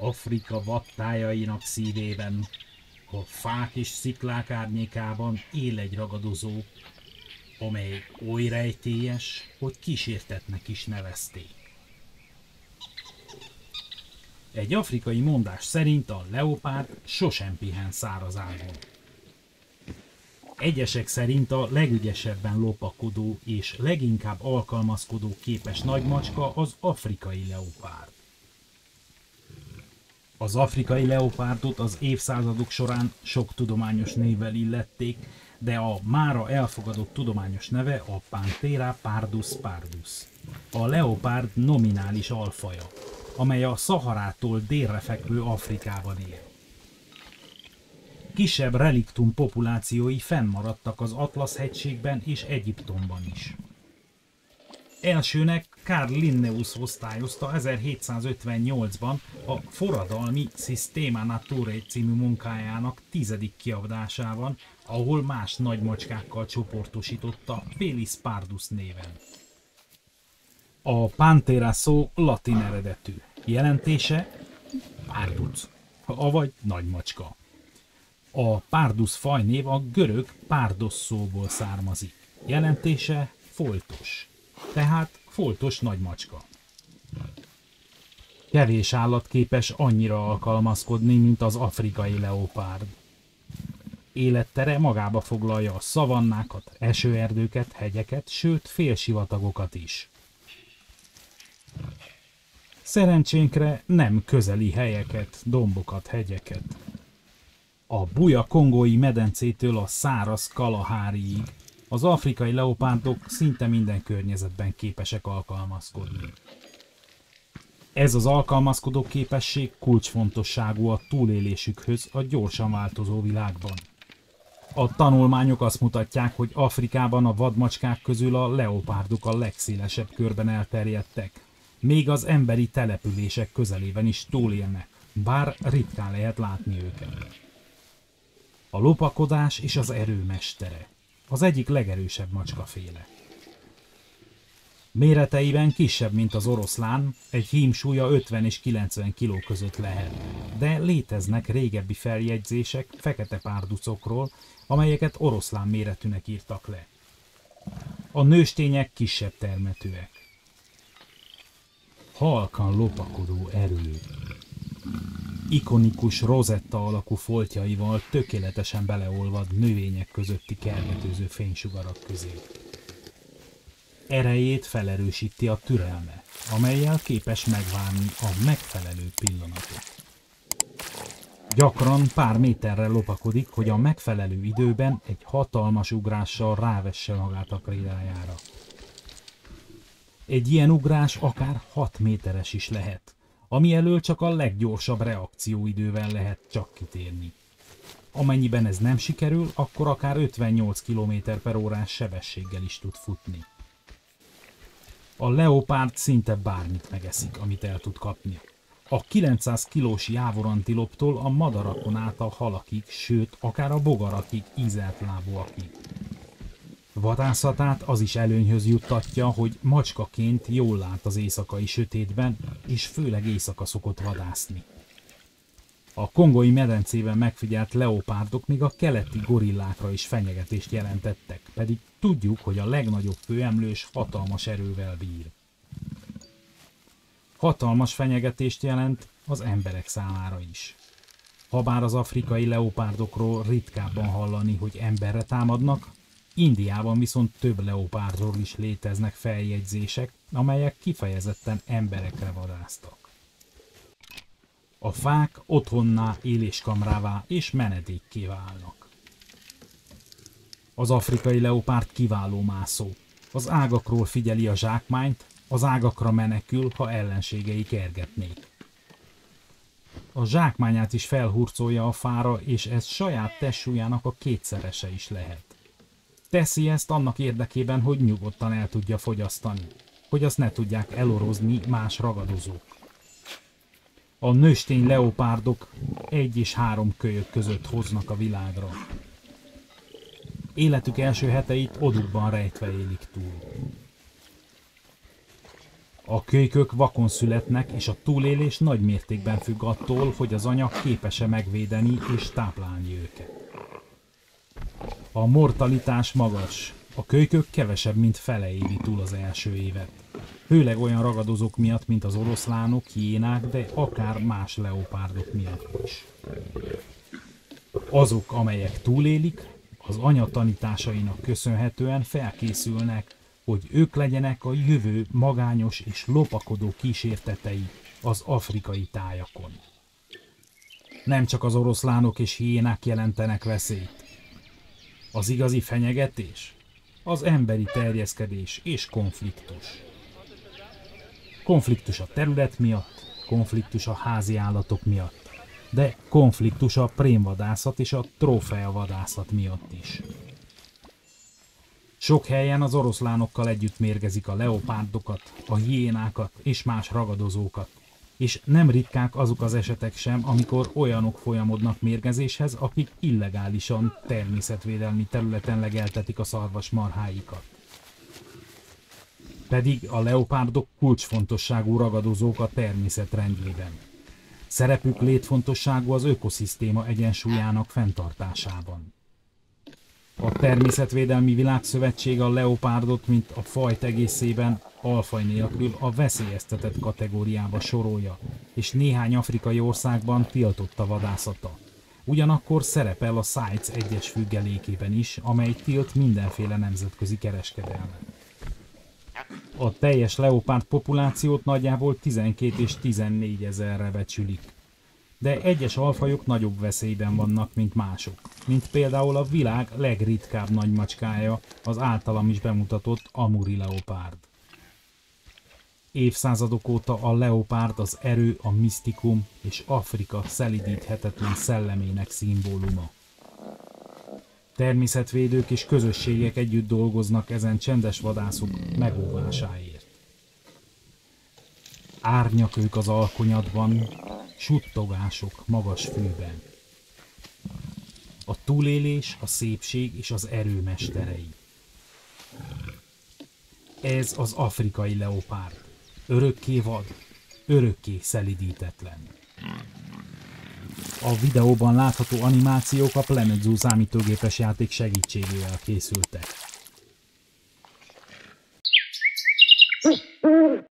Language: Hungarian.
Afrika vadtájainak szívében, a fák és sziklák árnyékában él egy ragadozó, amely oly rejtélyes, hogy kísértetnek is nevezték. Egy afrikai mondás szerint a leopárd sosem pihen szárazálmon. Egyesek szerint a legügyesebben lopakodó és leginkább alkalmazkodó képes nagymacska az afrikai leopárd. Az afrikai leopárdot az évszázadok során sok tudományos névvel illették, de a mára elfogadott tudományos neve a Panthera pardus pardus, a leopárd nominális alfaja, amely a Szaharától délre fekvő Afrikában él. Kisebb reliktum populációi fennmaradtak az Atlasz-hegységben és Egyiptomban is. Elsőnek Carl Linnaeus osztályozta 1758-ban a forradalmi Systema Naturae című munkájának 10. kiadásában, ahol más nagymacskákkal csoportosította Felis pardus néven. A Panthera szó latin eredetű, jelentése párduc, avagy nagymacska. A pardus fajnév a görög párdos szóból származik, jelentése foltos, tehát foltos nagymacska. Kevés állat képes annyira alkalmazkodni, mint az afrikai leopárd. Élettere magába foglalja a szavannákat, esőerdőket, hegyeket, sőt félsivatagokat is. Szerencsénkre nem közeli helyeket, dombokat, hegyeket. A Buja kongói medencétől a száraz Kalaháriig az afrikai leopárdok szinte minden környezetben képesek alkalmazkodni. Ez az alkalmazkodó képesség kulcsfontosságú a túlélésükhöz a gyorsan változó világban. A tanulmányok azt mutatják, hogy Afrikában a vadmacskák közül a leopárdok a legszélesebb körben elterjedtek, még az emberi települések közelében is túlélnek, bár ritkán lehet látni őket. A lopakodás és az erő mestere. Az egyik legerősebb macskaféle. Méreteiben kisebb, mint az oroszlán, egy hím súlya 50 és 90 kg között lehet, de léteznek régebbi feljegyzések fekete párducokról, amelyeket oroszlán méretűnek írtak le. A nőstények kisebb termetűek. Halkan lopakodó erő. Ikonikus rozetta alakú foltjaival tökéletesen beleolvad növények közötti kergetőző fénysugarak közé. Erejét felerősíti a türelme, amellyel képes megvárni a megfelelő pillanatot. Gyakran pár méterre lopakodik, hogy a megfelelő időben egy hatalmas ugrással rávesse magát a prédájára. Egy ilyen ugrás akár 6 méteres is lehet, ami elől csak a leggyorsabb reakcióidővel lehet csak kitérni. Amennyiben ez nem sikerül, akkor akár 58 km/órás sebességgel is tud futni. A leopárd szinte bármit megeszik, amit el tud kapni. A 900 kilós jávorantiloptól a madarakon át a halakig, sőt, akár a bogarakig, ízelt lábúakig. Vadászatát az is előnyhöz juttatja, hogy macskaként jól lát az éjszakai sötétben, és főleg éjszaka szokott vadászni. A kongói medencében megfigyelt leopárdok még a keleti gorillákra is fenyegetést jelentettek, pedig tudjuk, hogy a legnagyobb főemlős hatalmas erővel bír. Hatalmas fenyegetést jelent az emberek számára is. Habár az afrikai leopárdokról ritkábban hallani, hogy emberre támadnak, Indiában viszont több leopárdról is léteznek feljegyzések, amelyek kifejezetten emberekre vadásztak. A fák otthonná, éléskamrává és menedékké válnak. Az afrikai leopárd kiváló mászó. Az ágakról figyeli a zsákmányt, az ágakra menekül, ha ellenségei kergetnék. A zsákmányát is felhurcolja a fára, és ez saját testsúlyának a kétszerese is lehet. Teszi ezt annak érdekében, hogy nyugodtan el tudja fogyasztani, hogy azt ne tudják elorozni más ragadozók. A nőstény leopárdok 1 és 3 kölyök között hoznak a világra. Életük első heteit odukban rejtve élik túl. A kölykök vakon születnek, és a túlélés nagy mértékben függ attól, hogy az anya képes-e megvédeni és táplálni őket. A mortalitás magas. A kölykök kevesebb, mint fele éli túl az első évet. Főleg olyan ragadozók miatt, mint az oroszlánok, hiénák, de akár más leopárdok miatt is. Azok, amelyek túlélik, az anya tanításainak köszönhetően felkészülnek, hogy ők legyenek a jövő magányos és lopakodó kísértetei az afrikai tájakon. Nem csak az oroszlánok és hiénák jelentenek veszélyt. Az igazi fenyegetés az emberi terjeszkedés és konfliktus. Konfliktus a terület miatt, konfliktus a házi állatok miatt, de konfliktus a prémvadászat és a trófeavadászat miatt is. Sok helyen az oroszlánokkal együtt mérgezik a leopárdokat, a hiénákat és más ragadozókat, és nem ritkák azok az esetek sem, amikor olyanok folyamodnak mérgezéshez, akik illegálisan természetvédelmi területen legeltetik a szarvasmarháikat. Pedig a leopárdok kulcsfontosságú ragadozók a természet rendjében. Szerepük létfontosságú az ökoszisztéma egyensúlyának fenntartásában. A Természetvédelmi Világszövetség a leopárdot, mint a fajt egészében, alfaj nélkül a veszélyeztetett kategóriába sorolja, és néhány afrikai országban tiltott a vadászata. Ugyanakkor szerepel a CITES egyes függelékében is, amely tilt mindenféle nemzetközi kereskedelmet. A teljes leopárd populációt nagyjából 12 és 14 ezerre becsülik. De egyes alfajok nagyobb veszélyben vannak, mint mások, mint például a világ legritkább nagymacskája, az általam is bemutatott amuri leopárd. Évszázadok óta a leopárd az erő, a misztikum és Afrika szelidíthetetlen szellemének szimbóluma. Természetvédők és közösségek együtt dolgoznak ezen csendes vadászok megóvásáért. Árnyak ők az alkonyatban, suttogások magas fűben. A túlélés, a szépség és az erő mesterei. Ez az afrikai leopárd. Örökké vad, örökké szelidítetlen. A videóban látható animációk a Planet Zoo számítógépes játék segítségével készültek.